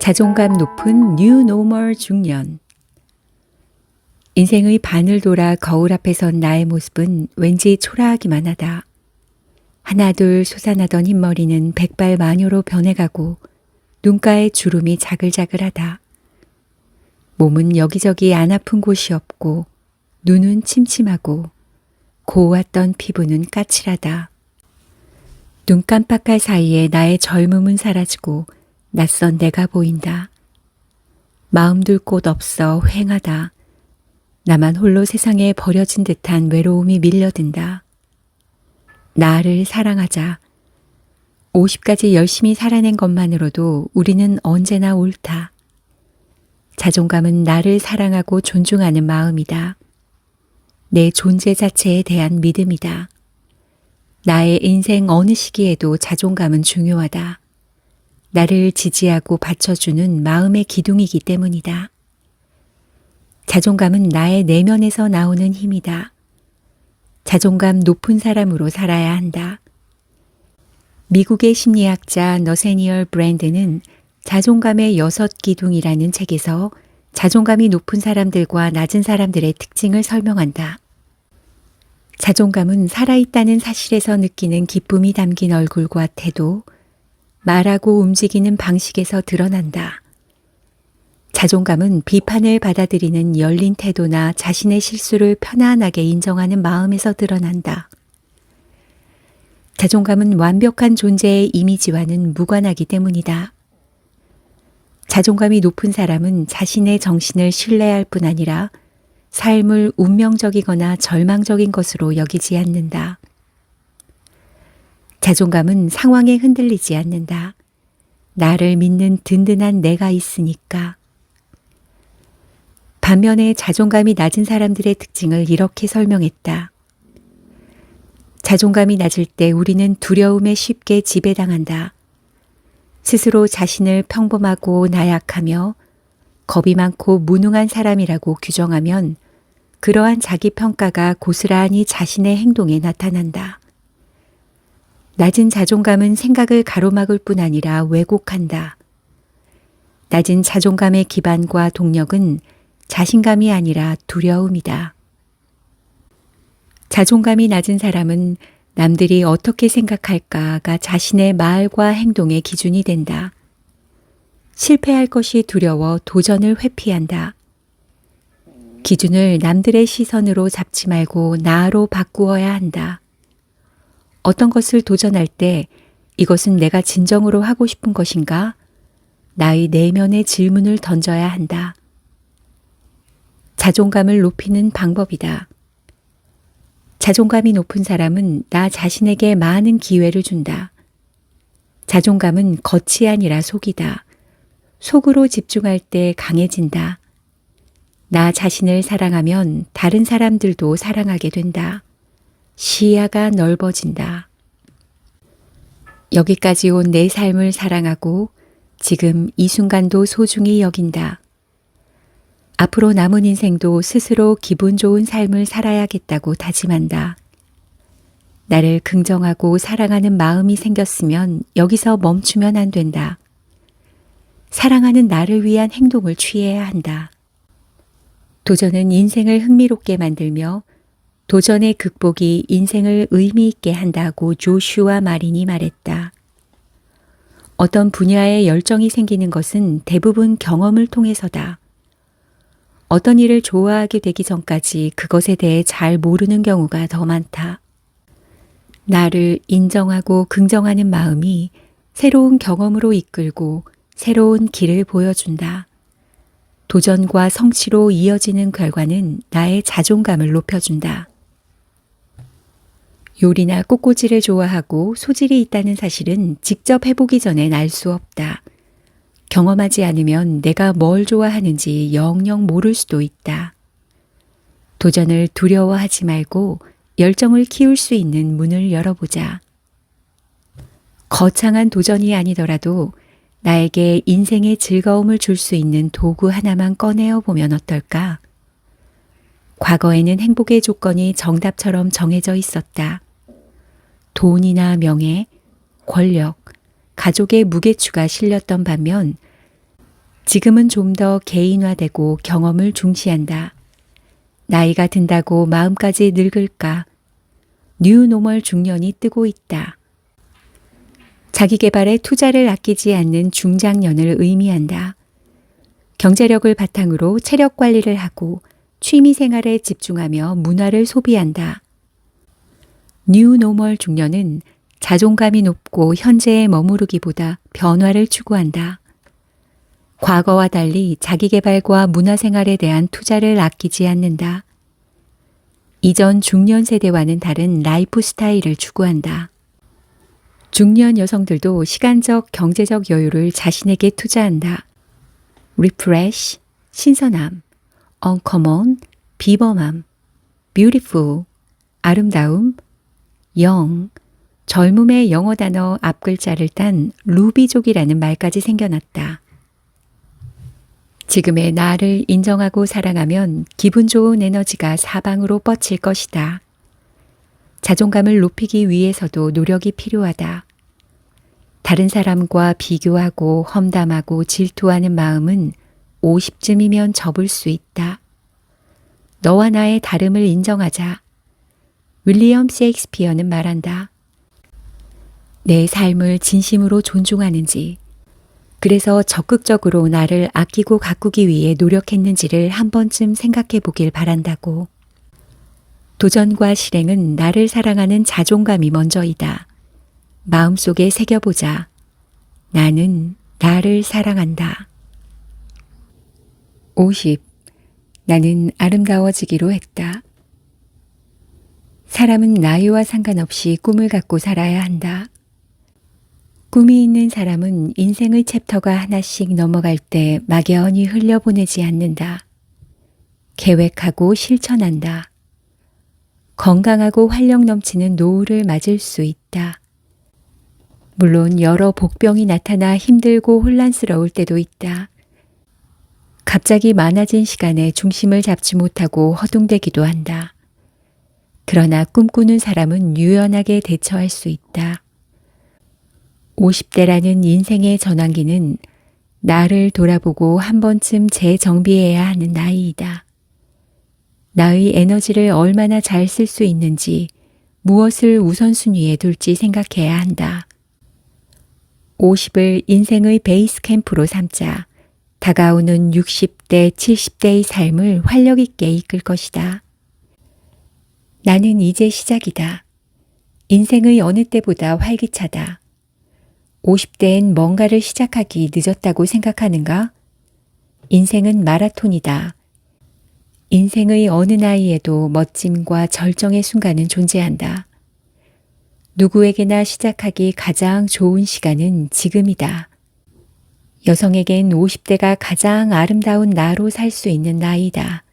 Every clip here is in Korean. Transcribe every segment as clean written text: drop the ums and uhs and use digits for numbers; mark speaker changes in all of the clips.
Speaker 1: 자존감 높은 뉴 노멀 중년. 인생의 반을 돌아 거울 앞에 선 나의 모습은 왠지 초라하기만 하다. 하나둘 솟아나던 흰머리는 백발마녀로 변해가고 눈가에 주름이 자글자글하다. 몸은 여기저기 안 아픈 곳이 없고 눈은 침침하고 고왔던 피부는 까칠하다. 눈 깜빡할 사이에 나의 젊음은 사라지고 낯선 내가 보인다. 마음 둘 곳 없어 휑하다. 나만 홀로 세상에 버려진 듯한 외로움이 밀려든다. 나를 사랑하자. 50까지 열심히 살아낸 것만으로도 우리는 언제나 옳다. 자존감은 나를 사랑하고 존중하는 마음이다. 내 존재 자체에 대한 믿음이다. 나의 인생 어느 시기에도 자존감은 중요하다. 나를 지지하고 받쳐주는 마음의 기둥이기 때문이다. 자존감은 나의 내면에서 나오는 힘이다. 자존감 높은 사람으로 살아야 한다. 미국의 심리학자 너세니얼 브랜드는 자존감의 6기둥이라는 책에서 자존감이 높은 사람들과 낮은 사람들의 특징을 설명한다. 자존감은 살아있다는 사실에서 느끼는 기쁨이 담긴 얼굴과 태도, 말하고 움직이는 방식에서 드러난다. 자존감은 비판을 받아들이는 열린 태도나 자신의 실수를 편안하게 인정하는 마음에서 드러난다. 자존감은 완벽한 존재의 이미지와는 무관하기 때문이다. 자존감이 높은 사람은 자신의 정신을 신뢰할 뿐 아니라 삶을 운명적이거나 절망적인 것으로 여기지 않는다. 자존감은 상황에 흔들리지 않는다. 나를 믿는 든든한 내가 있으니까. 반면에 자존감이 낮은 사람들의 특징을 이렇게 설명했다. 자존감이 낮을 때 우리는 두려움에 쉽게 지배당한다. 스스로 자신을 평범하고 나약하며 겁이 많고 무능한 사람이라고 규정하면 그러한 자기 평가가 고스란히 자신의 행동에 나타난다. 낮은 자존감은 생각을 가로막을 뿐 아니라 왜곡한다. 낮은 자존감의 기반과 동력은 자신감이 아니라 두려움이다. 자존감이 낮은 사람은 남들이 어떻게 생각할까가 자신의 말과 행동의 기준이 된다. 실패할 것이 두려워 도전을 회피한다. 기준을 남들의 시선으로 잡지 말고 나로 바꾸어야 한다. 어떤 것을 도전할 때 이것은 내가 진정으로 하고 싶은 것인가? 나의 내면의 질문을 던져야 한다. 자존감을 높이는 방법이다. 자존감이 높은 사람은 나 자신에게 많은 기회를 준다. 자존감은 겉이 아니라 속이다. 속으로 집중할 때 강해진다. 나 자신을 사랑하면 다른 사람들도 사랑하게 된다. 시야가 넓어진다. 여기까지 온 내 삶을 사랑하고 지금 이 순간도 소중히 여긴다. 앞으로 남은 인생도 스스로 기분 좋은 삶을 살아야겠다고 다짐한다. 나를 긍정하고 사랑하는 마음이 생겼으면 여기서 멈추면 안 된다. 사랑하는 나를 위한 행동을 취해야 한다. 도전은 인생을 흥미롭게 만들며 도전의 극복이 인생을 의미 있게 한다고 조슈아 마린이 말했다. 어떤 분야에 열정이 생기는 것은 대부분 경험을 통해서다. 어떤 일을 좋아하게 되기 전까지 그것에 대해 잘 모르는 경우가 더 많다. 나를 인정하고 긍정하는 마음이 새로운 경험으로 이끌고 새로운 길을 보여준다. 도전과 성취로 이어지는 결과는 나의 자존감을 높여준다. 요리나 꽃꽂이를 좋아하고 소질이 있다는 사실은 직접 해보기 전엔 알 수 없다. 경험하지 않으면 내가 뭘 좋아하는지 영영 모를 수도 있다. 도전을 두려워하지 말고 열정을 키울 수 있는 문을 열어보자. 거창한 도전이 아니더라도 나에게 인생의 즐거움을 줄 수 있는 도구 하나만 꺼내어 보면 어떨까? 과거에는 행복의 조건이 정답처럼 정해져 있었다. 돈이나 명예, 권력, 가족의 무게추가 실렸던 반면 지금은 좀 더 개인화되고 경험을 중시한다. 나이가 든다고 마음까지 늙을까? 뉴노멀 중년이 뜨고 있다. 자기 개발에 투자를 아끼지 않는 중장년을 의미한다. 경제력을 바탕으로 체력 관리를 하고 취미 생활에 집중하며 문화를 소비한다. 뉴노멀 중년은 자존감이 높고 현재에 머무르기보다 변화를 추구한다. 과거와 달리 자기 개발과 문화 생활에 대한 투자를 아끼지 않는다. 이전 중년 세대와는 다른 라이프 스타일을 추구한다. 중년 여성들도 시간적, 경제적 여유를 자신에게 투자한다. refresh, 신선함, uncommon, 비범함, beautiful, 아름다움, young, 젊음의 영어 단어 앞글자를 딴 루비족이라는 말까지 생겨났다. 지금의 나를 인정하고 사랑하면 기분 좋은 에너지가 사방으로 뻗칠 것이다. 자존감을 높이기 위해서도 노력이 필요하다. 다른 사람과 비교하고 험담하고 질투하는 마음은 50쯤이면 접을 수 있다. 너와 나의 다름을 인정하자. 윌리엄 셰익스피어는 말한다. 내 삶을 진심으로 존중하는지, 그래서 적극적으로 나를 아끼고 가꾸기 위해 노력했는지를 한 번쯤 생각해 보길 바란다고. 도전과 실행은 나를 사랑하는 자존감이 먼저이다. 마음속에 새겨보자. 나는 나를 사랑한다. 50. 나는 아름다워지기로 했다. 사람은 나이와 상관없이 꿈을 갖고 살아야 한다. 꿈이 있는 사람은 인생의 챕터가 하나씩 넘어갈 때 막연히 흘려보내지 않는다. 계획하고 실천한다. 건강하고 활력 넘치는 노후를 맞을 수 있다. 물론 여러 복병이 나타나 힘들고 혼란스러울 때도 있다. 갑자기 많아진 시간에 중심을 잡지 못하고 허둥대기도 한다. 그러나 꿈꾸는 사람은 유연하게 대처할 수 있다. 50대라는 인생의 전환기는 나를 돌아보고 한 번쯤 재정비해야 하는 나이이다. 나의 에너지를 얼마나 잘 쓸 수 있는지, 무엇을 우선순위에 둘지 생각해야 한다. 50을 인생의 베이스 캠프로 삼자 다가오는 60대, 70대의 삶을 활력 있게 이끌 것이다. 나는 이제 시작이다. 인생의 어느 때보다 활기차다. 50대엔 뭔가를 시작하기 늦었다고 생각하는가? 인생은 마라톤이다. 인생의 어느 나이에도 멋짐과 절정의 순간은 존재한다. 누구에게나 시작하기 가장 좋은 시간은 지금이다. 여성에겐 50대가 가장 아름다운 나로 살 수 있는 나이다.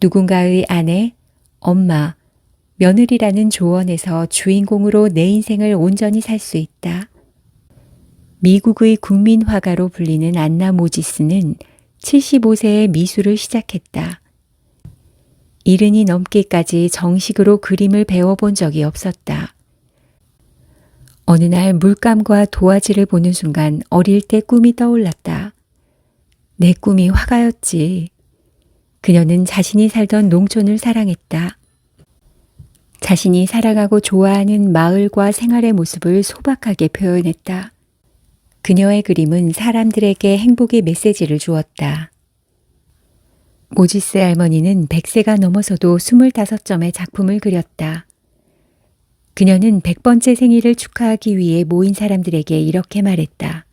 Speaker 1: 누군가의 아내, 엄마, 며느리라는 조언에서 주인공으로 내 인생을 온전히 살 수 있다. 미국의 국민 화가로 불리는 안나 모지스는 75세에 미술을 시작했다. 70이 넘기까지 정식으로 그림을 배워본 적이 없었다. 어느 날 물감과 도화지를 보는 순간 어릴 때 꿈이 떠올랐다. 내 꿈이 화가였지. 그녀는 자신이 살던 농촌을 사랑했다. 자신이 사랑하고 좋아하는 마을과 생활의 모습을 소박하게 표현했다. 그녀의 그림은 사람들에게 행복의 메시지를 주었다. 모지스 할머니는 100세가 넘어서도 25점의 작품을 그렸다. 그녀는 100번째 생일을 축하하기 위해 모인 사람들에게 이렇게 말했다.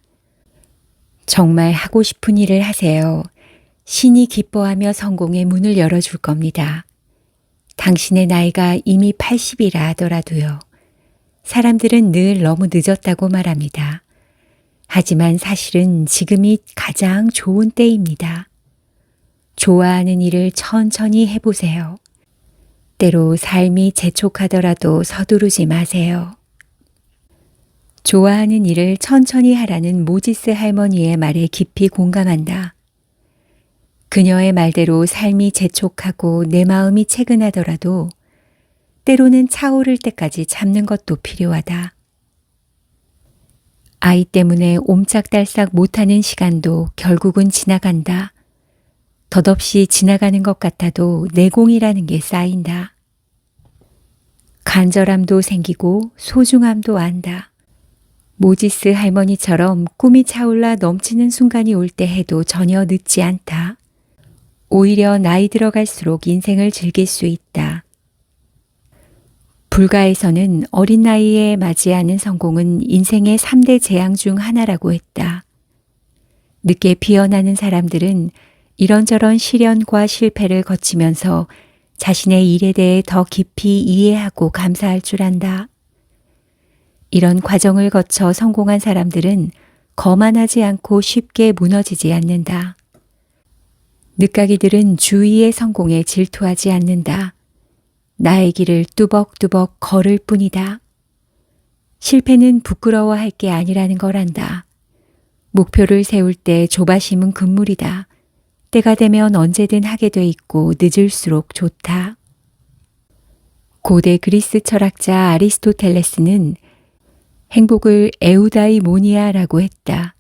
Speaker 1: 정말 하고 싶은 일을 하세요. 신이 기뻐하며 성공의 문을 열어줄 겁니다. 당신의 나이가 이미 80이라 하더라도요. 사람들은 늘 너무 늦었다고 말합니다. 하지만 사실은 지금이 가장 좋은 때입니다. 좋아하는 일을 천천히 해보세요. 때로 삶이 재촉하더라도 서두르지 마세요. 좋아하는 일을 천천히 하라는 모지스 할머니의 말에 깊이 공감한다. 그녀의 말대로 삶이 재촉하고 내 마음이 채근하더라도 때로는 차오를 때까지 참는 것도 필요하다. 아이 때문에 옴짝달싹 못하는 시간도 결국은 지나간다. 덧없이 지나가는 것 같아도 내공이라는 게 쌓인다. 간절함도 생기고 소중함도 안다. 모지스 할머니처럼 꿈이 차올라 넘치는 순간이 올 때 해도 전혀 늦지 않다. 오히려 나이 들어갈수록 인생을 즐길 수 있다. 불가에서는 어린 나이에 맞이하는 성공은 인생의 3대 재앙 중 하나라고 했다. 늦게 피어나는 사람들은 이런저런 시련과 실패를 거치면서 자신의 일에 대해 더 깊이 이해하고 감사할 줄 안다. 이런 과정을 거쳐 성공한 사람들은 거만하지 않고 쉽게 무너지지 않는다. 늦가기들은 주위의 성공에 질투하지 않는다. 나의 길을 뚜벅뚜벅 걸을 뿐이다. 실패는 부끄러워할 게 아니라는 걸 안다. 목표를 세울 때 조바심은 금물이다. 때가 되면 언제든 하게 돼 있고 늦을수록 좋다. 고대 그리스 철학자 아리스토텔레스는 행복을 에우다이모니아라고 했다.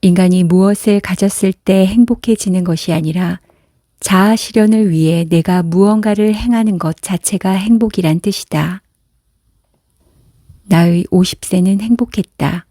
Speaker 1: 인간이 무엇을 가졌을 때 행복해지는 것이 아니라 자아 실현을 위해 내가 무언가를 행하는 것 자체가 행복이란 뜻이다. 나의 50세는 행복했다.